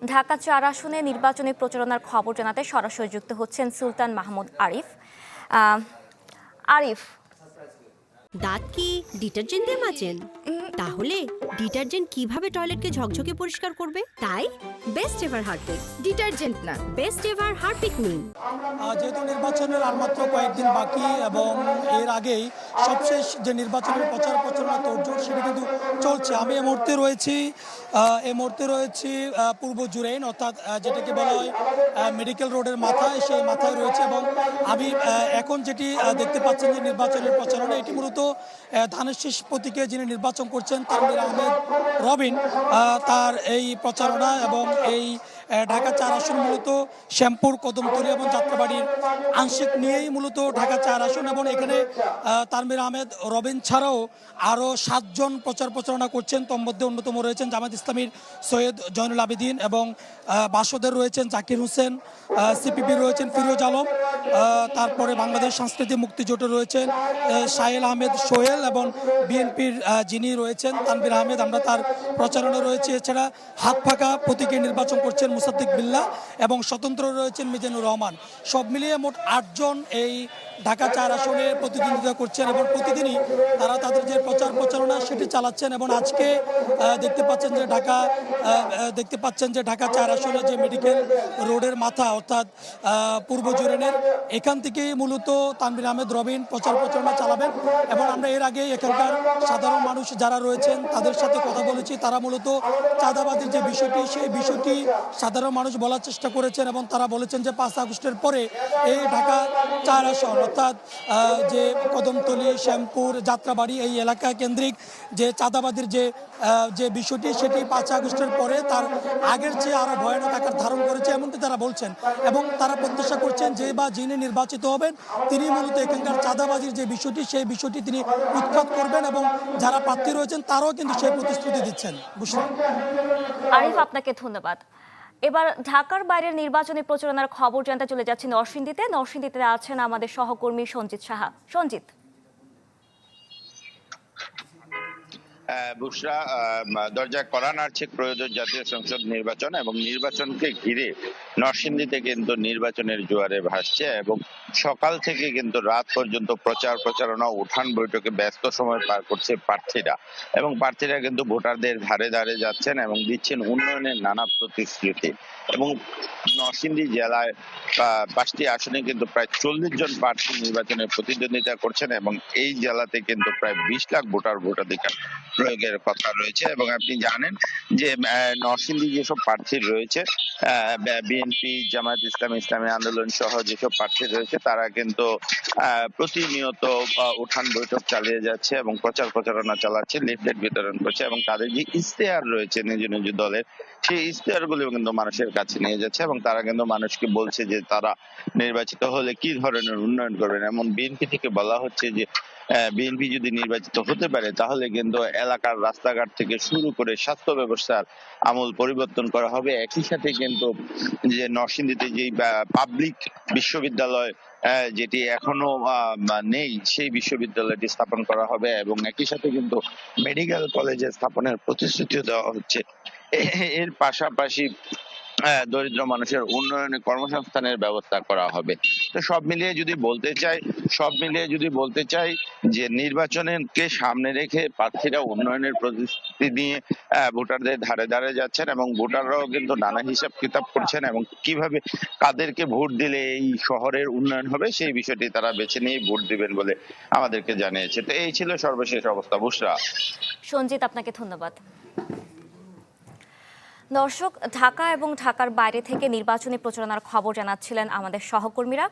ঢাকা ৪ আসনে নির্বাচনী প্রচারণার খবর জানাতে সরাসরি যুক্ত হচ্ছেন সুলতান মাহমুদ আরিফ। আরিফ, দাঁত কি ডিটারজেন্ট দিয়ে মাজেন? তাহলে ডিটারজেন্ট কিভাবে টয়লেটকে ঝকঝকে পরিষ্কার করবে? তাই বেস্ট এভার হারপিক ডিটারজেন্ট না, বেস্ট এভার হারপিক নিন। যেহেতু নির্বাচনের আর মাত্র কয়েকদিন বাকি এবং এর আগেই সবশেষ যে নির্বাচনের প্রচারণা তোড়জোড় সেটি কিন্তু চলছে। আমি এই মুহূর্তে রয়েছি পূর্ব জুরাইন, অর্থাৎ যেটাকে বলা হয় মেডিকেল রোডের মাথায়, সেই মাথায় রয়েছে। এবং আমি এখন যেটি দেখতে পাচ্ছেন যে নির্বাচনের প্রচারণা, এটি মূলত ধানের শীষ প্রতীকে যিনি নির্বাচন করছেন তানভীর আহমেদ রবিন, তার এই প্রচারণা। এবং এই ঢাকা ৪ আসন মূলত শ্যামপুর, কদমতলী এবং যাত্রাবাড়ির আংশিক নিয়েই মূলত ঢাকা ৪ আসন। এবং এখানে তানভীর আহমেদ রবিন ছাড়াও আরও ৭ জন প্রচারণা করছেন। তোর মধ্যে অন্যতম রয়েছেন জামায়াত ইসলামীর সৈয়দ জয়নুল আবেদিন, এবং বাসদের রয়েছেন জাকির হোসেন, সিপিবি রয়েছেন ফিরোজ আলম, তারপরে বাংলাদেশ সাংস্কৃতিক মুক্তিজোটে রয়েছেন সাহেল আহমেদ সোহেল, এবং বিএনপির যিনি রয়েছেন তানভীর আহমেদ, আমরা তার প্রচারণা রয়েছে। এছাড়া হাত ফাঁকা প্রতীকে নির্বাচন করছেন মুসাদ্দিক বিল্লাহ, এবং স্বতন্ত্র রয়েছেন মিজানুর রহমান। সব মিলিয়ে মোট 8 জন এই ঢাকা 4 আসনে প্রতিদ্বন্দ্বিতা করছেন, এবং প্রতিদিনই তারা তাদের যে প্রচারণা সেটি চালাচ্ছেন। এবং আজকে দেখতে পাচ্ছেন যে ঢাকা 4 আসনে যে মেডিকেল রোডের মাথা, অর্থাৎ পূর্ব জুরাইনের, এখান থেকেই মূলত তানভীর আহমেদ রবিন প্রচারণা চালাবেন। এবং আমরা এর আগে এখানকার সাধারণ মানুষ যারা রয়েছেন তাদের সাথে কথা বলেছি। তারা মূলত চাঁদাবাদের যে বিষয়টি, সেই বিষয়টি সাধারণ মানুষ বলার চেষ্টা করেছেন, এবং তারা বলেছেন যে 5 আগস্টের পরে এই ঢাকা 4 আসন, অর্থাৎ যে কদমতলী, শ্যামপুর, যাত্রাবাড়ি এই এলাকা কেন্দ্রিক যে চাঁদাবাদের যে বিষয়টি, সেটি 5 আগস্টের পরে তার আগের চেয়ে আরও ভয়ানক আকার ধারণ করেছে, এমনটি তারা বলছেন। এবং তারা প্রত্যাশা করছেন যে যিনি নির্বাচিত হবেন তিনি মূলত এখানকার চাঁদাবাজির যে বিষয়টি, সেই বিষয়টি তিনি উৎখাত করবেন, এবং যারা প্রার্থী রয়েছেন তারাও কিন্তু সেই প্রতিশ্রুতি দিচ্ছেন। আরিফ, আপনাকে ধন্যবাদ। এবার ঢাকার বাইরের নির্বাচনী প্রচারণার খবর জানতে চলে যাচ্ছি নরসিংদীতে আছেন আমাদের সহকর্মী সঞ্জিত সাহা। সঞ্জিত। বুশরা, দরজায় কড়া নাড়ছে ত্রয়োদশ জাতীয় সংসদ নির্বাচন, এবং নির্বাচনকে ঘিরে নরসিংদীতে কিন্তু নির্বাচনের জোয়ারে ভাসছে। এবং সকাল থেকে কিন্তু রাত পর্যন্ত প্রচারণা, উঠান বৈঠকে ব্যস্ত সময় পার করছে প্রার্থীরা। এবং প্রার্থীরা কিন্তু ভোটারদের ধারে ধারে যাচ্ছেন এবং দিচ্ছেন উন্নয়নের নানা প্রতিশ্রুতি। এবং নরসিংদী জেলায় 5টি আসনে কিন্তু প্রায় 40 জন প্রার্থী নির্বাচনে প্রতিদ্বন্দ্বিতা করছেন, এবং এই জেলাতে কিন্তু প্রায় 20 লাখ ভোটাধিকার প্রয়োগের কথা রয়েছে। এবং আপনি জানেন যে নরসিংদী যেসব প্রার্থী রয়েছে, বিএনপি, জামায়াত ইসলামী, ইসলামী আন্দোলন সহ যেসব প্রার্থী রয়েছে, তারা কিন্তু প্রতিনিয়ত উঠান বৈঠক চালিয়ে যাচ্ছে এবং প্রচারণা চালাচ্ছে, লিফলেট বিতরণ করছে, এবং তাদের যে ইশতেহার রয়েছে নিজ নিজ দলের, সেই ইশতেহার গুলো কিন্তু মানুষের কাছে নিয়ে যাচ্ছে। এবং তারা কিন্তু মানুষকে বলছে যে তারা নির্বাচিত হলে কি ধরনের উন্নয়ন করবেন। এমন বিএনপি থেকে বলা হচ্ছে যে বিএনপি যদি নির্বাচিত হতে পারে তাহলে কিন্তু এলাকার রাস্তাঘাট থেকে শুরু করে স্বাস্থ্য ব্যবস্থার আমূল পরিবর্তন করা হবে। একই সাথে কিন্তু যে নরসিংদীতে যে পাবলিক বিশ্ববিদ্যালয় যেটি এখনো নেই, সেই বিশ্ববিদ্যালয়টি স্থাপন করা হবে, এবং একই সাথে কিন্তু মেডিকেল কলেজে স্থাপনের প্রতিশ্রুতিও দেওয়া হচ্ছে। এর পাশাপাশি দরিদ্র মানুষের উন্নয়নে কর্মসংস্থানের ব্যবস্থা করা হবে। তো সব মিলিয়ে যদি বলতে চাই যে নির্বাচনকে সামনে রেখে প্রার্থীরা উন্নয়নের প্রতিশ্রুতি নিয়ে ভোটারদের ধারে ধারে যাচ্ছেন, এবং ভোটাররাও কিন্তু নানা হিসাব কিতাব করছেন, এবং কিভাবে কাদেরকে ভোট দিলে এই শহরের উন্নয়ন হবে সেই বিষয়টি তারা বেছে নিয়ে ভোট দিবেন বলে আমাদেরকে জানিয়েছে। তো এই ছিল সর্বশেষ অবস্থা। বুশরা। সঞ্জিত, আপনাকে ধন্যবাদ। দর্শক, ঢাকা এবং ঢাকার বাইরে থেকে নির্বাচনী প্রচারণার খবর জানাচ্ছিলেন আমাদের সহকর্মীরা।